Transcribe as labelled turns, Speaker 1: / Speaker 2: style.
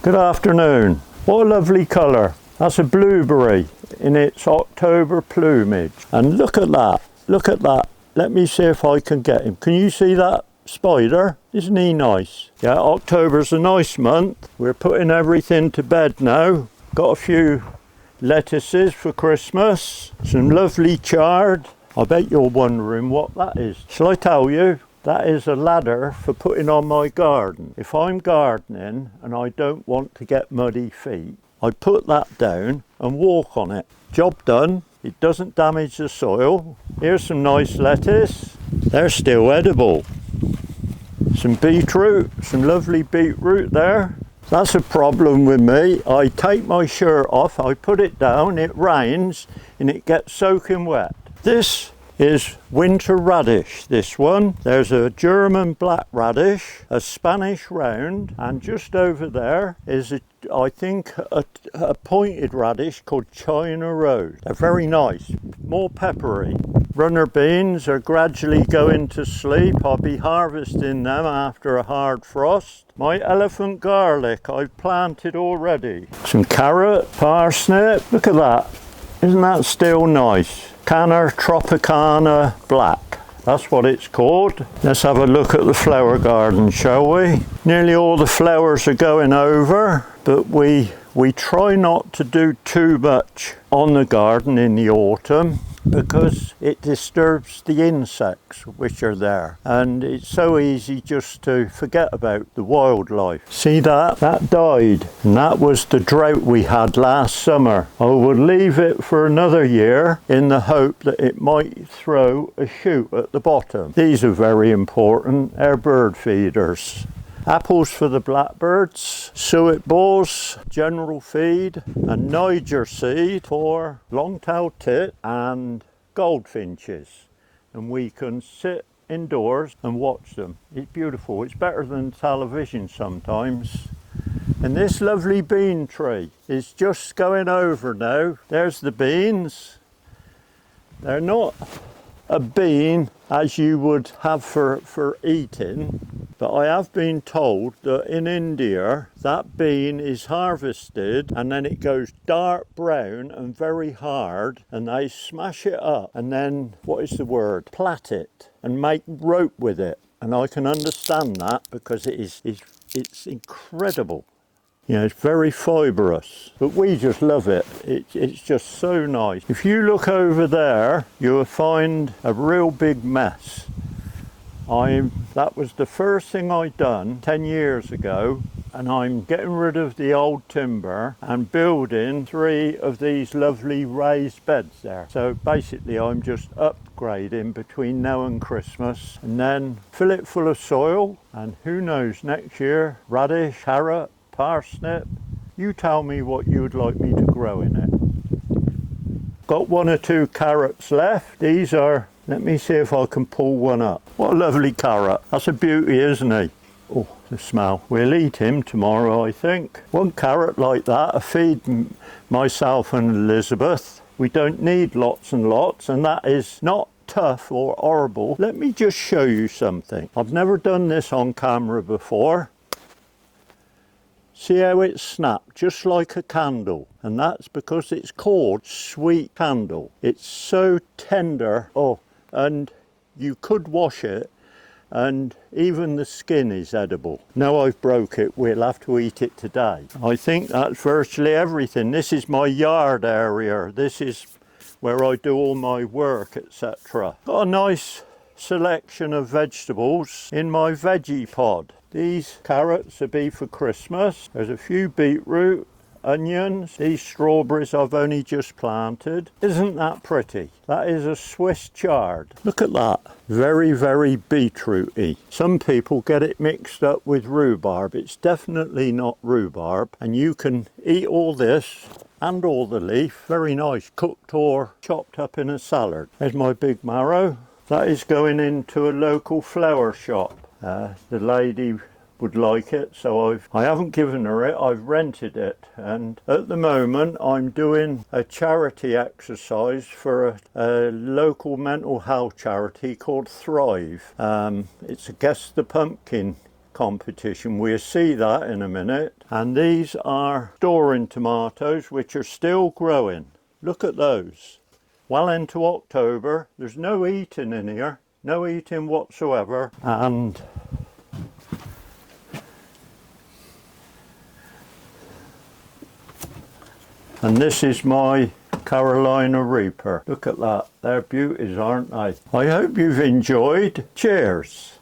Speaker 1: Good afternoon. What a lovely colour. That's a blueberry in its October plumage. And look at that. Look at that. Let me see if I can get him. Can you see that spider? Isn't he nice? Yeah, October's a nice month. We're putting everything to bed now. Got a few lettuces for Christmas. Some lovely chard. I bet you're wondering what that is. Shall I tell you? That is a ladder for putting on my garden. If I'm gardening and I don't want to get muddy feet, I put that down and walk on it. Job done. It doesn't damage the soil. Here's some nice lettuce. They're still edible. Some beetroot, some lovely beetroot there. That's a problem with me. I take my shirt off, I put it down, it rains and it gets soaking wet. This is winter radish, this one. There's a German black radish, a Spanish round, and just over there is I think a pointed radish called China Rose. They're very nice, more peppery. Runner beans are gradually going to sleep. I'll be harvesting them after a hard frost. My elephant garlic I've planted already. Some carrot, parsnip, look at that. Isn't that still nice? Canna Tropicana Black. That's what it's called. Let's have a look at the flower garden, shall we? Nearly all the flowers are going over, but we try not to do too much on the garden in the autumn because it disturbs the insects which are there, and it's so easy just to forget about the wildlife. See that? That died, and that was the drought we had last summer. I would leave it for another year in the hope that it might throw a shoot at the bottom. These are very important. They're bird feeders. Apples for the blackbirds, suet balls, general feed, and Niger seed for long-tailed tit and goldfinches. And we can sit indoors and watch them. It's beautiful. It's better than television sometimes. And this lovely bean tree is just going over now. There's the beans. They're not a bean as you would have for eating, but I have been told that in India that bean is harvested and then it goes dark brown and very hard, and they smash it up and then, what is the word, plait it and make rope with it. And I can understand that because it's incredible. You know, it's very fibrous, but we just love it. It's just so nice. If you look over there, you'll find a real big mess. That was the first thing I'd done 10 years ago, and I'm getting rid of the old timber and building 3 of these lovely raised beds there. So basically I'm just upgrading between now and Christmas, and then fill it full of soil, and who knows, next year, radish, carrot, parsnip. You tell me what you would like me to grow in it. Got 1 or 2 carrots left. These are, let me see if I can pull one up. What a lovely carrot. That's a beauty, isn't he? Oh, the smell. We'll eat him tomorrow, I think. 1 carrot like that, I feed myself and Elizabeth. We don't need lots and lots, and that is not tough or horrible. Let me just show you something. I've never done this on camera before. See how it snapped, just like a candle. And that's because it's called sweet candle. It's so tender. Oh, and you could wash it, and even the skin is edible. Now I've broke it, we'll have to eat it today. I think that's virtually everything. This is my yard area. This is where I do all my work, etc. Got a nice selection of vegetables in my veggie pod. These carrots will be for Christmas. There's a few beetroot, onions. These strawberries I've only just planted. Isn't that pretty? That is a Swiss chard. Look at that. Very, very beetrooty. Some people get it mixed up with rhubarb. It's definitely not rhubarb. And you can eat all this and all the leaf. Very nice, cooked or chopped up in a salad. There's my big marrow. That is going into a local flower shop. The lady would like it, so I haven't given her it, I've rented it, and at the moment I'm doing a charity exercise for a local mental health charity called Thrive. It's a Guess the Pumpkin competition. We'll see that in a minute. And these are storing tomatoes, which are still growing. Look at those. Well into October. There's no eating in here. No eating whatsoever. And this is my Carolina Reaper. Look at that. They're beauties, aren't they? I hope you've enjoyed. Cheers.